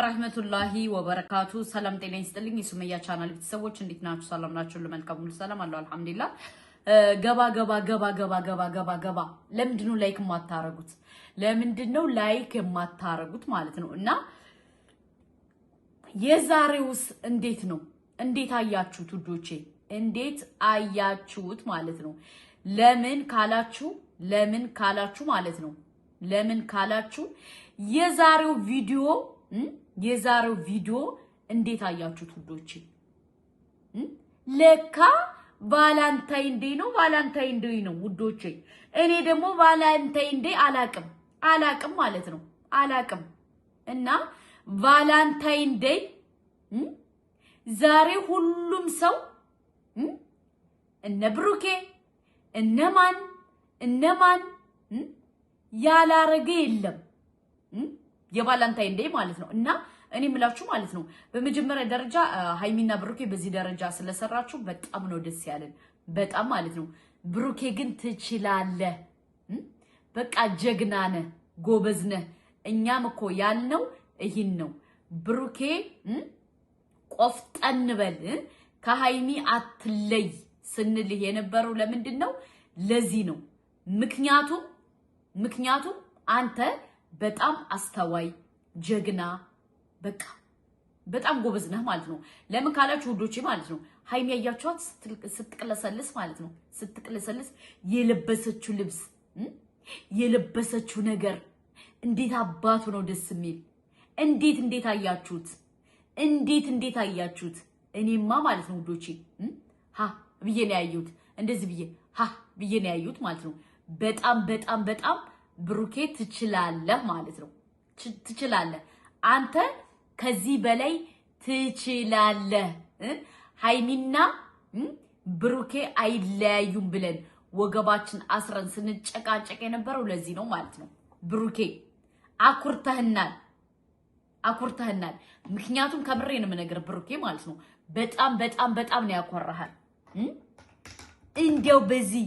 ወራህመቱላሂ ወበረካቱ ሰላም ጤና ይስጥልኝ የሱመያ ቻናል ቤተሰቦች እንዴት ናችሁ ሰላም ናችሁ ለመልካም ሁሉ ሰላም አለው አልহামዱሊላህ ገባ ለምንድነው ላይክ የማታረጉት ለምንድነው ላይክ የማታረጉት ማለት ነው እና የዛሬውስ እንዴት አያችሁት ውዶቼ እንዴት አያችሁት ማለት ነው ለምን ካላችሁ ማለት ነው ለምን ካላችሁ የዛሬው ቪዲዮ እንዴት አያችሁት ውዶቼ ለካ ቫላንታይን ዴይ ነው ውዶቼ እኔ ደግሞ ቫላንታይን ዴይ አላቅም ማለት ነው አላቅም እና ቫላንታይን ዴይ ዛሬ ሁሉም ሰው እነ ብሩኬ እነማን ያላረገ የለም የቫላንታይን ዴይ ማለት ነው እና እኔ ምላችሁ ማለት ነው በመጀመሪያ ደረጃ ሃይሚና ብሩኬ በዚህ ደረጃ ስለሰራችሁ በጣም ነው ደስ ያለን በጣም ማለት ነው ብሩኬ ግን ትችላለህ በቃ ጀግና ነህ ጎበዝ ነህ እኛም እኮ ያልነው ይሄን ነው ብሩኬ ቆፍጠን በል ከሃይሚ አትለይ ስንልህ የነበረው ለምንድነው ለዚህ ነው ምክንያቱም አንተ በጣም አስተዋይ ጀግና በቃ በጣም ጎበዝ ነህ ማለት ነው ለምን ካላችሁ ውዶቼ ማለት ነው ሃይሚ ያያችኋት ስትቅለሰልስ ማለት ነው ስትቅለሰልስ የለበሰችው ልብስ የለበሰችው ነገር እንዴት አባቱ ነው ደስ የሚል እንዴት አያችሁት እኔማ ማለት ነው ውዶቼ ብዬ ነው ያዩት እንደዚህ ብዬ ነው ያዩት ማለት ነው በጣም ብሩኬ ትችላለህ ማለት ነው ትችላለህ አንተ ከዚህ በላይ ትችላለህ ሃይሚና ብሩኬ አይለያዩም ብለን ወገባችን አስረን ስንጨቃጨቅ የነበረው ለዚህ ነው ማለት ነው ብሩኬ አኩርተህናል ምክንያቱም ከምሬ ነው ነገር ብሩኬ ማለት ነው በጣም ነው ያኮራሃል እንዴው በዚህ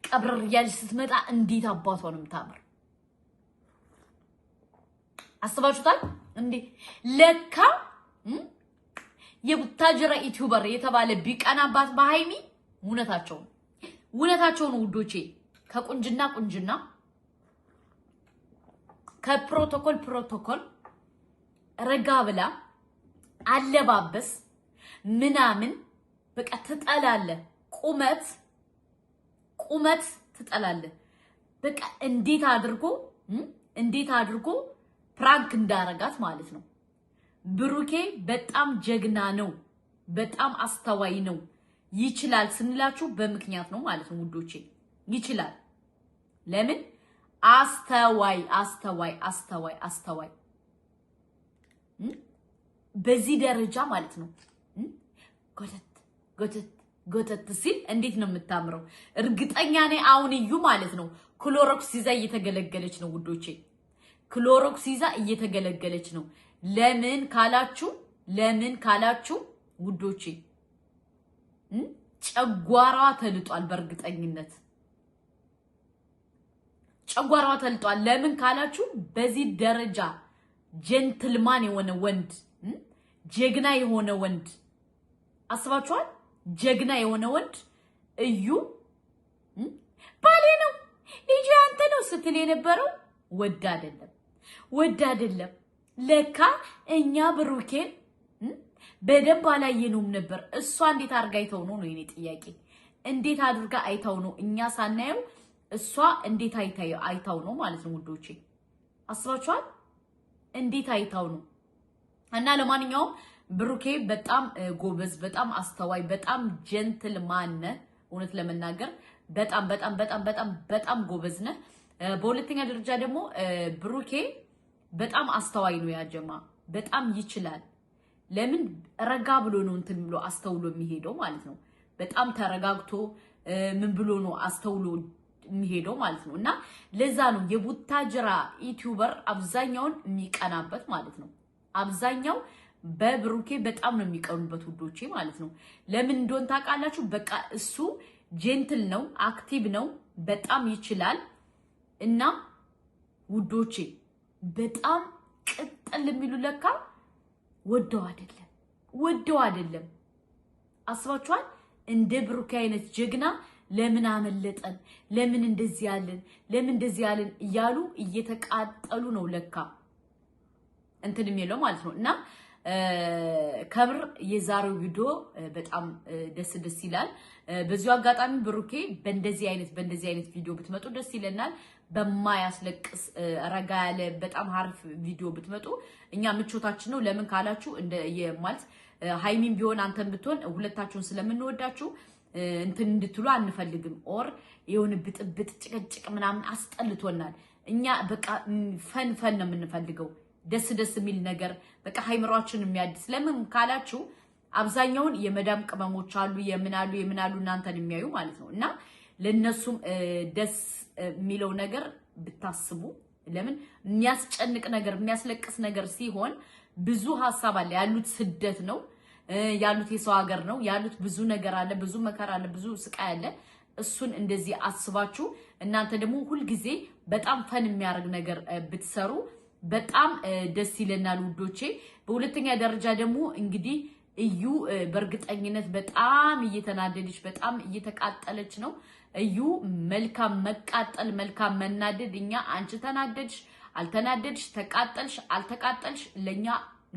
ቀብረር ያልሽ ስትመጣ እንዴት አባቷ ነው የምታምር አስተባችሁታል እንዴ ለካ የቡታጅራ ዩቲዩበር የተባለ ቢቀናባት በሃይሚ እውነታቸው ነው ውዶቼ ከቁንጅና ከፕሮቶኮል ረጋ ብላ አለባበስ ምናምን በቃ ትጠላለ ቁመት ትጠላለ በቃ እንዴት አድርጎ ፕራንክ እንዳረጋት ማለት ነው ብሩኬ በጣም ጀግና ነው በጣም አስተዋይ ነው ይችላል ስንላችሁ በምክንያት ነው ማለት ነው ውዶቼ ይችላል ለምን አስተዋይ በዚህ ደረጃ ማለት ነው ጎተት ሲል እንዴት ነው የምታምረው እርግጠኛ ነኝ አሁን እዩ ማለት ነው ክሎሮክስ ይዛ እየተገለገለች ነው ውዶቼ ክሎሮክስ ይዛ እየተገለገለች ነው ለምን ካላችሁ ውዶቼ ጨጓራዋ ተልጧል በእርግጠኝነት ጨጓራዋ ተልጧል ለምን ካላችሁ በዚህ ደረጃ ጀንትልማን የሆነ ወንድ ጀግና የሆነ ወንድ አስባችኋል ጀግና የሆነ ወንድ እዩ ባሌ ነው ልጅ አንተ ነው ስትል የነበረው ወድ አይደለም ለካ እኛ ብሩኬን በደንብ አላየነውም ነበር እሷ እንዴት አድርጋ አይተው ነው የኔ ጥያቄ እንዴት አድርጋ አይተው ነው እኛ ሳናየው እሷ እንዴት አይተው ነው ማለት ነው ውዶቼ አስባችኋል እንዴት አይተው ነው እና ለማንኛውም ብሩኬ በጣም ጎበዝ በጣም አስተዋይ በጣም ጀንትልማን እውነት ለመናገር በጣም ጎበዝ ነህ በሁለተኛ ደረጃ ደግሞ ብሩኬ በጣም አስተዋይ ነው ያጀማ በጣም ይችላል ለምን ረጋ ብሎ ነው እንትን ብሎ አስተውሎ የሚሄደው ማለት ነው በጣም ተረጋግቶ ምን ብሎ ነው አስተውሎ የሚሄደው ማለት ነው እና ለዛ ነው የቡታጅራ ዩቲዩበር አብዛኛውን የሚቀናበት ማለት ነው አብዛኛው በብሩኬ በጣም ነው የሚቀኑበት ውዶቼ ማለት ነው ለምን እንደሆነ ታውቃላችሁ በቃ እሱ ጀንትል ነው አክቲቭ ነው በጣም ይችላል እና ውዶቼ በጣም ቅጥል የሚሉ ለካ ወደው አይደለም አስባችኋል እንደ ብሩኬ አይነት ጀግና ለምን አመለጠን ለምን እንደዚህ ያለን እያሉ እየተቃጠሉ ነው ለካ እንትን የሚለው ማለት ነው እና ከብር የዛሬው ቪዲዮ በጣም ደስ ይላል በዚሁ አጋጣሚ ብሩኬ በእንደዚህ አይነት ቪዲዮ ብትመጡ ደስ ይለናል በማያስለቅስ ረጋ ያለ በጣም አሪፍ ቪዲዮ ብትመጡ እኛ ምቾታችን ነው ለምን ካላችሁ እንደ የማልት ሃይሚን ቢሆን አንተን ብትሆን ሁለታችሁን ስለምንወዳችሁ እንትን እንድትሉ አንፈልግም ኦር የሆነ ብጥብጥ ጭቅጭቅ ምናምን አስጠልቶናል እኛ በቃ ፈን ነው የምንፈልገው ደስ የሚል ነገር በቃ ሃይምሯችን የሚያድስ ለምን ካላችሁ አብዛኛውን የመዳም ቅመሞች አሉ የምናሉ እናንተን የሚያዩ ማለት ነው እና ለነሱም ደስ የሚለው ነገር ብታስቡ ለምን የሚያስጨንቅ ነገር የሚያስለቅስ ነገር ሲሆን ብዙ ሐሳብ አለ ያሉት ስደት ነው ያሉት የሰው ሀገር ነው ያሉት ብዙ ነገር አለ ብዙ መከራ አለ ብዙ ስቃይ አለ እሱን እንደዚህ አስባችሁ እናንተ ደግሞ ሁሉ ጊዜ በጣም ፈን የሚያርግ ነገር ብትሰሩ በጣም ደስ ይለናል ውዶቼ በሁለተኛ ደረጃ ደግሞ እንግዲህ እዩ በርግጠኝነት በጣም እየተናደደች በጣም እየተቃጠለች ነው እዩ መልካም መቃጠል መልካም መናደድ እኛ አንቺ ተናደድሽ አልተናደድሽ ተቃጠልሽ አልተቃጠልሽ ለኛ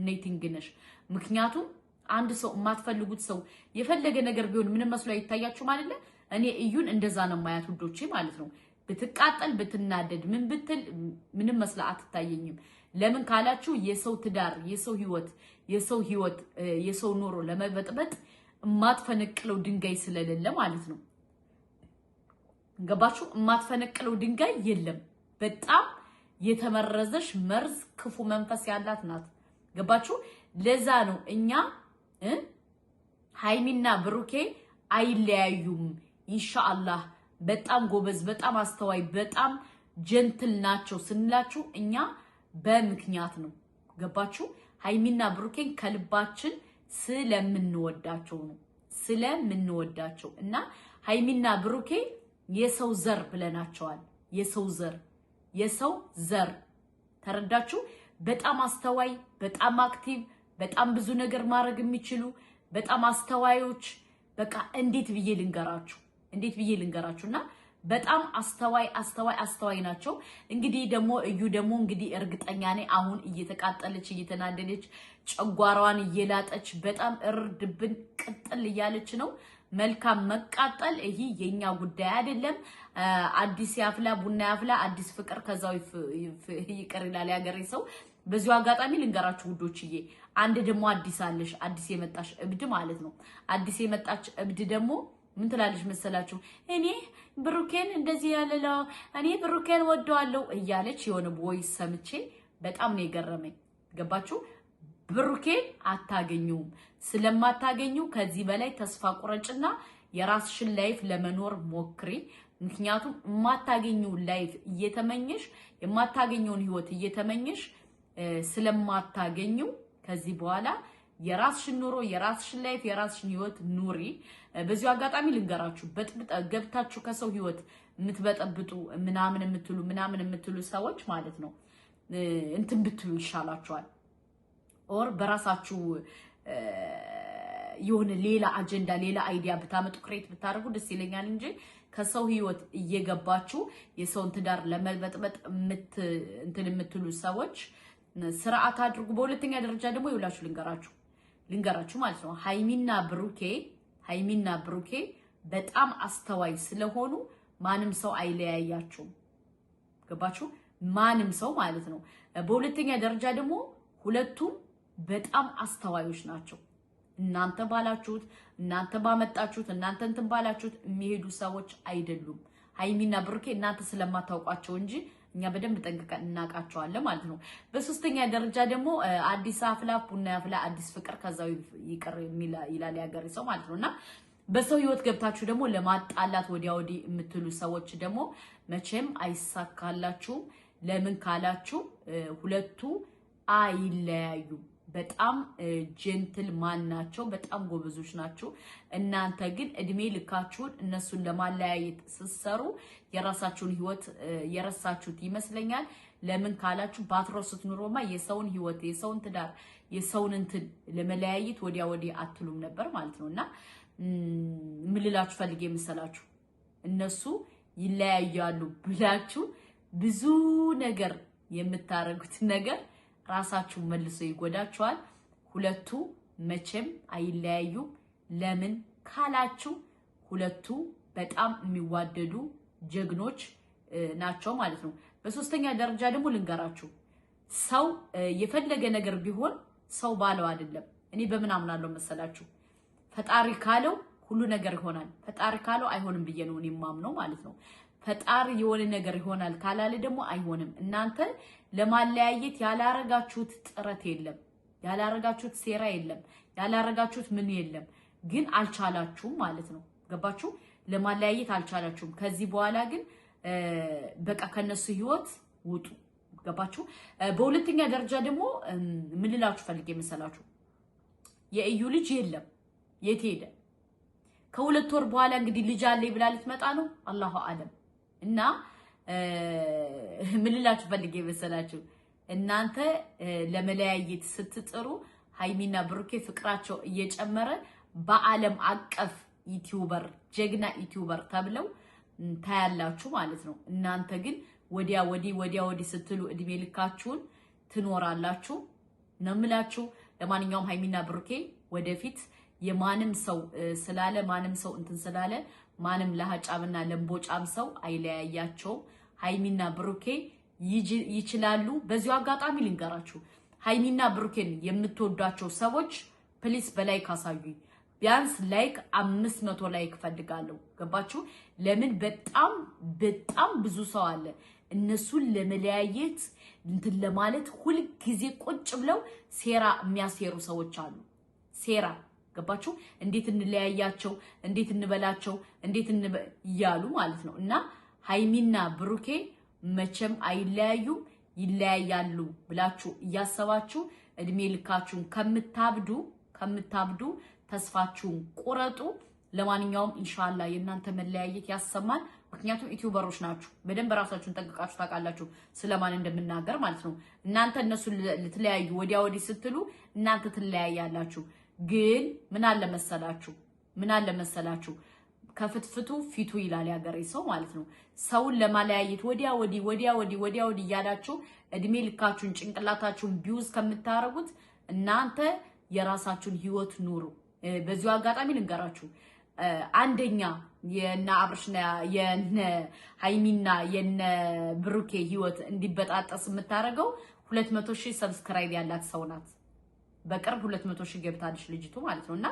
ኔቲንግ ነሽ ምክንያቱም አንድ ሰው ማትፈልጉት ሰው የፈለገ ነገር ቢሆን ምንም መስሎ አይታያችሁ ማለት ነው እኔ እዩን እንደዛ ነው ማያት ውዶቼ ማለት ነው ብትቃጠል ብትናደድ ምን ብትል ምንም መስላ አትታየኝም ለምን ካላችሁ የሰው ትዳር የሰው ህይወት የሰው ኑሮ ለመበጥበጥ ማትፈነቅለው ድንጋይ ስለሌለ ማለት ነው ገባችሁ ማትፈነቅለው ድንጋይ የለም በጣም የተመረዘሽ መርዝ ክፉ መንፈስ ያላት ናት ገባችሁ ለዛ ነው እኛ ሃይሚና ብሩኬ አይለያዩም ኢንሻአላህ በጣም ጎበዝ በጣም አስተዋይ በጣም ጀንትል ናቸው ስንላችሁ እኛ በምክንያት ነው ገባችሁ ሃይሚና ብሩኬን ከልባችን ስለምንወዳቸው ነው ስለምንወዳቸው እና ሃይሚና ብሩኬ የሰው ዘር ብለናቸዋል የሰው ዘር ተረዳችሁ በጣም አስተዋይ በጣም አክቲቭ በጣም ብዙ ነገር ማድረግ የሚችሉ በጣም አስተዋዮች በቃ እንዴት ብዬ ልንገራችሁና በጣም አስተዋይ ናቸው እንግዲህ ደግሞ እዩ ደግሞ እንግዲህ እርግጠኛ ነኝ አሁን እየተቃጠለች እየተናደደች ጨጓራዋን እየላጠች በጣም እርድብን ቅጥል እያለች ነው መልካም መቃጠል ይሄ የኛ ጉዳይ አይደለም አዲስ ያፍላ ቡና ያፍላ አዲስ ፍቅር ከዛው ይቀር ይላል ያገሬ ሰው በዚሁ አጋጣሚ ልንገራችሁ ውዶችዬ አንድ ደግሞ አዲስ የመጣሽ እብድ ማለት ነው አዲስ የመጣች እብድ ደግሞ ምን ትላለች መሰላችሁ እኔ ብሩኬን እንደዚህ ያለለው እኔ ብሩኬን ወደዋለሁ እያለች የሆነ ቮይስ ሰምቼ በጣም ነው የገረመኝ ገባችሁ ብሩኬን አታገኙም ስለማታገኙ ከዚህ በላይ ተስፋ ቁረጭና የራስሽን ላይፍ ለመኖር ሞክሪ ምክንያቱም የማታገኙ ላይፍ እየተመኘሽ የማታገኙን ህይወት እየተመኘሽ ስለማታገኙ ከዚህ በኋላ የራስሽን ኑሮ የራስሽን ላይፍ የራስሽን ህይወት ኑሪ በዚሁ አጋጣሚ ልንገራችሁ ገብታችሁ ከሰው ህይወት የምትበጠብጡ ምናምን የምትሉ ሰዎች ማለት ነው እንትን ብትሉ ይሻላችኋል ኦር በራሳችሁ የሆነ ሌላ አጀንዳ ሌላ አይዲያ ብታመጡ ክሬት ብታደርጉ ደስ ይለኛል እንጂ ከሰው ህይወት እየገባችሁ የሰውን ትዳር ለመበጥበጥ እንትን የምትሉ ሰዎች ስርዓት አድርጉ በሁለተኛ ደረጃ ደግሞ ይውላችሁ ልንገራችሁ ማለት ነው ሃይሚና ብሩኬ በጣም አስተዋይ ስለሆኑ ማንም ሰው አይለያያችሁም ገባችሁ ማንም ሰው ማለት ነው በሁለተኛ ደረጃ ደግሞ ሁለቱም በጣም አስተዋዮች ናቸው እናንተ ባላችሁት እናንተ ባመጣችሁት እናንተ እንትን ባላችሁት የሚሄዱ ሰዎች አይደሉም ሃይሚና ብሩኬ እናንተ ስለማታውቋቸው እንጂ እኛ በደንብ ጠንቅቀን እናቃቸዋለን ማለት ነው በሶስተኛ ደረጃ ደግሞ አዲስ አፍላ ቡና ያፍላ አዲስ ፍቅር ከዛው ይቀር ይላል ያገሬ ሰው ማለት ነውና በሰው ህይወት ገብታችሁ ደግሞ ለማጣላት ወዲያውዲ የምትሉ ሰዎች ደግሞ መቼም አይሳካላችሁም ለምን ካላችሁ ሁለቱ አይለያዩም በጣም ጀንትል ማን ናቸው በጣም ጎበዞች ናቸው እናንተ ግን እድሜ ልካችሁን እነሱን ለማለያየት ሲሰሩ የራሳችሁን ህይወት የረሳችሁት ይመስለኛል ለምን ካላችሁ ባትረሱት ኑሮማ የሰውን ህይወት የሰውን ትዳር የሰውን እንትን ለመለያየት ወዲያ አትሉም ነበር ማለት ነውና ምን ልላችሁ ፈልጌ መሰላችሁ እነሱ ይለያያሉ ብላችሁ ብዙ ነገር የምታረጉት ነገር ራሳችሁ መልሶ ይጎዳችኋል ሁለቱ መቼም አይለያዩም ለምን ካላችሁ ሁለቱ በጣም የሚዋደዱ ጀግኖች ናቸው ማለት ነው በሶስተኛ ደረጃ ደግሞ ልንገራችሁ ሰው የፈለገ ነገር ቢሆን ሰው ባለው አይደለም እኔ በምን አምናለሁ መሰላችሁ ፈጣሪ ካለው ሁሉ ነገር ይሆናል ፈጣሪ ካለው አይሆንም ብዬ ነው እኔ ማምነው ማለት ነው ፈጣሪ የሆነ ነገር ይሆናል ካላለ ደግሞ አይሆንም እናንተ ለማለያየት ያላረጋችሁት ጥረት የለም ያላረጋችሁት ሴራ የለም ያላረጋችሁት ምን የለም ግን አልቻላችሁም ማለት ነው ገባችሁ ለማለያየት አልቻላችሁም ከዚህ በኋላ ግን በቃ ከነሱ ህይወት ውጡ ገባችሁ በሁለተኛ ደረጃ ደግሞ ምን ልላችሁ ፈልጌ መሰላችሁ የእዩ ልጅ የለም የት ሄደ ከሁለት ወር በኋላ እንግዲህ ልጅ አለኝ ብላ ልትመጣ ነው አላሁ አለም እና ምን ልላችሁ ፈልጌ መሰላችሁ እናንተ ለመለያየት ስትጥሩ ሃይሚና ብሩኬ ፍቅራቸው እየጨመረ በአለም አቀፍ ዩቲዩበር ጀግና ዩቲዩበር ተብለው ታያላችሁ ማለት ነው እናንተ ግን ወዲያ ወዲ ስትሉ እድሜ ልካችሁን ትኖራላችሁ ነምላችሁ ለማንኛውም ሃይሚና ብሩኬ ወደፊት የማንም ሰው ስላለ ማንም ሰው እንትን ስላለ ማንም ለሃጫምና ለምቦጫም ሰው አይለያያቸው ሃይሚና ብሩኬ ይችላሉ በዚሁ አጋጣሚ ልንገራችሁ ሃይሚና ብሩኬን የምትወዷቸው ሰዎች ፕሊስ በላይክ አሳዩኝ ቢያንስ ላይክ 500 ላይክ ፈልጋለሁ ገባችሁ ለምን በጣም ብዙ ሰው አለ እነሱን ለመለያየት እንትን ለማለት ሁሉ ጊዜ ቁጭ ብለው ሴራ የሚያሴሩ ሰዎች አሉ ሴራ ገባችሁ እንዴት እንለያያቸው እንዴት እንበላቸው እንዴት ይያሉ ማለት ነው እና ሃይሚና ብሩኬ መቼም አይለያዩ ይለያያሉ ብላችሁ ያሰባችሁ እድሜ ልካችሁን ከምታብዱ ተስፋችሁን ቁረጡ ለማንኛውም ኢንሻአላህ የእናንተ መለያየት ያሰማል ምክንያቱም ዩቲዩበሮች ናችሁ በደንብ ራሳችሁን ጠንቅቃችሁ ታውቃላችሁ ስለማን እንደምናገር ማለት ነው እናንተ እነሱ ልትለያዩ ወዲያ ስትሉ እናንተ ትለያያላችሁ ግን ምን አለ መሰላችሁ ከፍትፍቱ ፊቱ ይላል ያገሬ ሰው ማለት ነው ሰውን ለማለያየት ወዲያ ወዲ ያላችሁ እድሜ ልካችሁን ጭንቅላታችሁን ቢውዝ ከምታረጉት እናንተ የራሳችሁን ህይወት ኑሩ በዚሁ አጋጣሚ ልንገራችሁ አንደኛ የና አብርሽና የነ ሃይሚና የነ ብሩኬ ህይወት እንዲበጣጣስ የምታረገው 200,000 ሰብስክራይብ ያላት ሰው ናት በቅርብ 200,000 ገብታለች ልጅቱ ማለት ነውና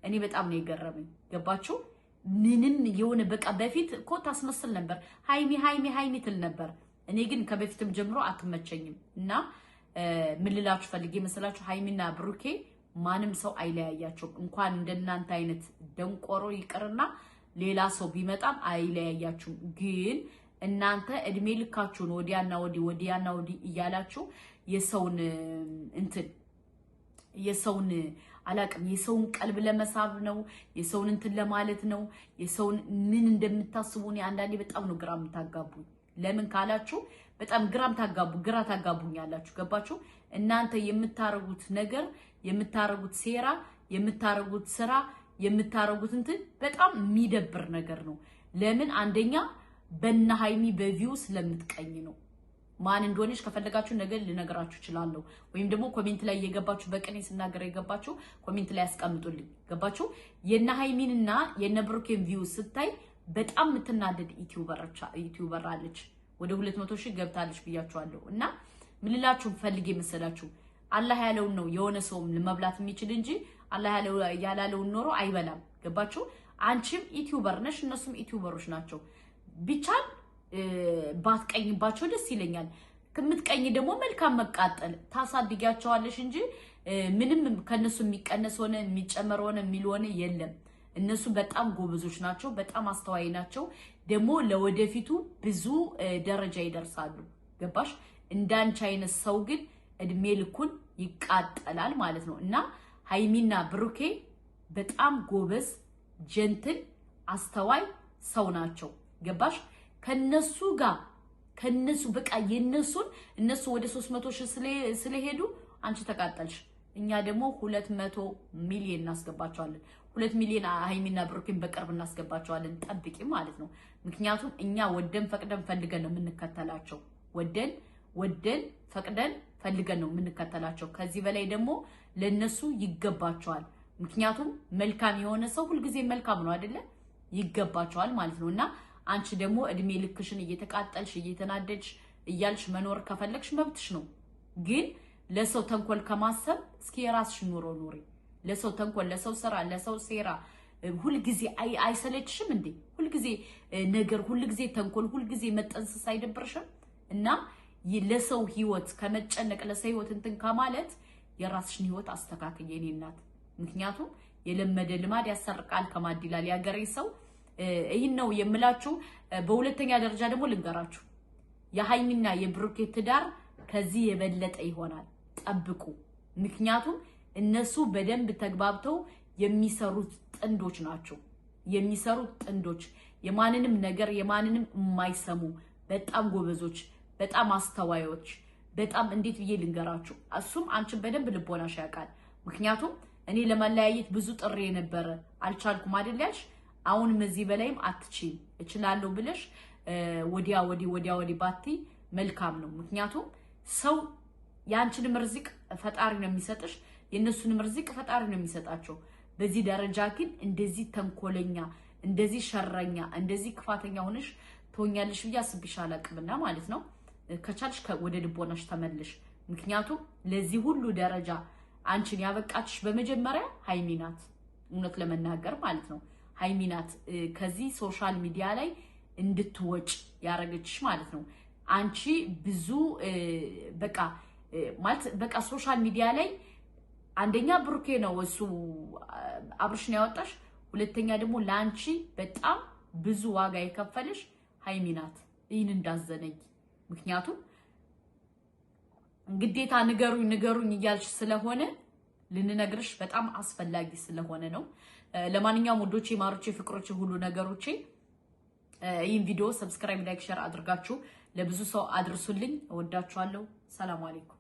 እኔ በጣም ነው የገረመኝ ገባችሁ ምንም የሆነ በቃ በፊት እኮ ታስመስል ነበር ሃይሚ ትል ነበር እኔ ግን ከበፊትም ጀምሮ አትመቸኝም እና ምን ልላችሁ ፈልጌ መሰላችሁ ሃይሚና ብሩኬ ማንም ሰው አይለያያቸው እንኳን እንደናንተ አይነት ደንቆሮ ይቅርና ሌላ ሰው ቢመጣም አይለያያችሁም ግን እናንተ እድሜ ልካችሁን ወዲያና ወዲ እያላችሁ የሰውን እንትን የሰውን አላቅም የሰውን ቀልብ ለመሳብ ነው የሰውን እንትን ለማለት ነው የሰውን ምን እንደምታስቡኝ አንዳንዴ በጣም ነው ግራም ታጋቡኝ ለምን ካላችሁ በጣም ግራ ታጋቡኛላችሁ ገባችሁ እናንተ የምታረጉት ነገር የምታረጉት ሴራ የምታረጉት ስራ የምታረጉት እንትን በጣም የሚደብር ነገር ነው ለምን አንደኛ በእነ ሃይሚ በቪው ስለምትቀኝ ነው ማን እንደሆነች ከፈለጋችሁ ነገር ልነግራችሁ እችላለሁ ወይም ደግሞ ኮሜንት ላይ የገባችሁ በቀኔ ስናገር የገባችሁ ኮሜንት ላይ ያስቀምጡልኝ ገባችሁ የነ ሃይሚንና የነ ብሩኬን ቪው ስታይ በጣም ምትናደድ ዩቲዩበር አለች ወደ 200,000 ገብታለች ብያችኋለሁ እና ምን ልላችሁ ፈልጌ መሰላችሁ አላህ ያለውን ነው የሆነ ሰውም ለመብላት የሚችል እንጂ አላህ ያላለውን ኖሮ አይበላም ገባችሁ አንቺም ዩቲዩበር ነሽ እነሱም ዩቲዩበሮች ናቸው ቢቻል ባትቀኝባቸው ደስ ይለኛል ከምትቀኝ ደግሞ መልካም መቃጠል ታሳድጋቸዋለሽ እንጂ ምንም ከነሱ የሚቀነስ ሆነ የሚጨመር ሆነ የሚል ሆነ የለም እነሱ በጣም ጎበዞች ናቸው በጣም አስተዋይ ናቸው ደግሞ ለወደፊቱ ብዙ ደረጃ ይደርሳሉ ገባሽ እንዳንቺ አይነት ሰው ግን እድሜ ልኩን ይቃጠላል ማለት ነው እና ሃይሚና ብሩኬ በጣም ጎበዝ ጀንትል አስተዋይ ሰው ናቸው ገባሽ ከነሱ ጋር ከነሱ በቃ የነሱን እነሱ ወደ 300,000 ስለሄዱ አንቺ ተቃጠልሽ። እኛ ደግሞ 200 ሚሊዮን እናስገባቸዋለን። 2 ሚሊዮን ሃይሚና ብሩኬን በቅርብ እናስገባቸዋለን። ጠብቂ ማለት ነው። ምክንያቱም እኛ ወደን ፈቅደን ፈልገን ነው የምንከተላቸው። ወደን ፈቅደን ፈልገን ነው የምንከተላቸው። ከዚህ በላይ ደግሞ ለነሱ ይገባቸዋል። ምክንያቱም መልካም የሆነ ሰው ሁልጊዜ መልካም ነው አይደለ? ይገባቸዋል ማለት ነውና አንቺ ደግሞ እድሜ ልክሽን እየተቃጠልሽ እየተናደድሽ እያልሽ መኖር ከፈለግሽ መብትሽ ነው። ግን ለሰው ተንኮል ከማሰብ እስኪ የራስሽ ኑሮ ኑሪ። ለሰው ተንኮል፣ ለሰው ስራ፣ ለሰው ሴራ ሁልጊዜ አይሰለችሽም እንዴ? ሁልጊዜ ነገር፣ ሁልጊዜ ተንኮል፣ ሁልጊዜ መጠንሰስ አይደብርሽም? እና ለሰው ህይወት ከመጨነቅ ለሰው ህይወት እንትን ከማለት የራስሽን ህይወት አስተካክል የኔ እናት። ምክንያቱም የለመደ ልማድ ያሰርቃል ከማድ ይላል ያገሬ ሰው። ይሄን ነው የምላችሁ። በሁለተኛ ደረጃ ደግሞ ልንገራችሁ፣ የሃይሚና የብሩኬ ትዳር ከዚህ የበለጠ ይሆናል። ጠብቁ። ምክንያቱም እነሱ በደንብ ተግባብተው የሚሰሩት ጥንዶች ናቸው። የሚሰሩት ጥንዶች የማንንም ነገር የማንንም የማይሰሙ በጣም ጎበዞች፣ በጣም አስተዋዮች፣ በጣም እንዴት ብዬ ልንገራችሁ፣ እሱም አንቺን በደንብ ልቦናሽ ያውቃል። ምክንያቱም እኔ ለማለያየት ብዙ ጥሪ የነበረ አልቻልኩም አይደል ያልሽ፣ አሁንም እዚህ በላይም አትችይ እችላለሁ ብለሽ ወዲያ ወዲህ ባቲ መልካም ነው። ምክንያቱም ሰው ያንቺንም ርዝቅ ፈጣሪ ነው የሚሰጥሽ፣ የነሱንም ርዝቅ ፈጣሪ ነው የሚሰጣቸው። በዚህ ደረጃ ግን እንደዚህ ተንኮለኛ፣ እንደዚህ ሸረኛ፣ እንደዚህ ክፋተኛ ሆነሽ ትሆኛለሽ ብዬ አስብሽ አላቅምና ማለት ነው። ከቻልሽ ወደ ልቦናሽ ተመልሽ። ምክንያቱም ለዚህ ሁሉ ደረጃ አንቺን ያበቃችሽ በመጀመሪያ ሃይሚ ናት። እውነት ለመናገር ማለት ነው ሃይሚ ናት ከዚህ ሶሻል ሚዲያ ላይ እንድትወጭ ያረገችሽ ማለት ነው። አንቺ ብዙ በቃ ሶሻል ሚዲያ ላይ አንደኛ ብሩኬ ነው እሱ አብርሽን ያወጣሽ፣ ሁለተኛ ደግሞ ለአንቺ በጣም ብዙ ዋጋ የከፈለሽ ሃይሚ ናት። ይህን እንዳዘነኝ ምክንያቱም ግዴታ ንገሩኝ እያልሽ ስለሆነ ልንነግርሽ በጣም አስፈላጊ ስለሆነ ነው። ለማንኛውም ወዶቼ፣ ማሮቼ፣ ፍቅሮቼ፣ ሁሉ ነገሮቼ ይህን ቪዲዮ ሰብስክራይብ፣ ላይክ፣ ሼር አድርጋችሁ ለብዙ ሰው አድርሱልኝ። እወዳችኋለሁ። ሰላም አለይኩም።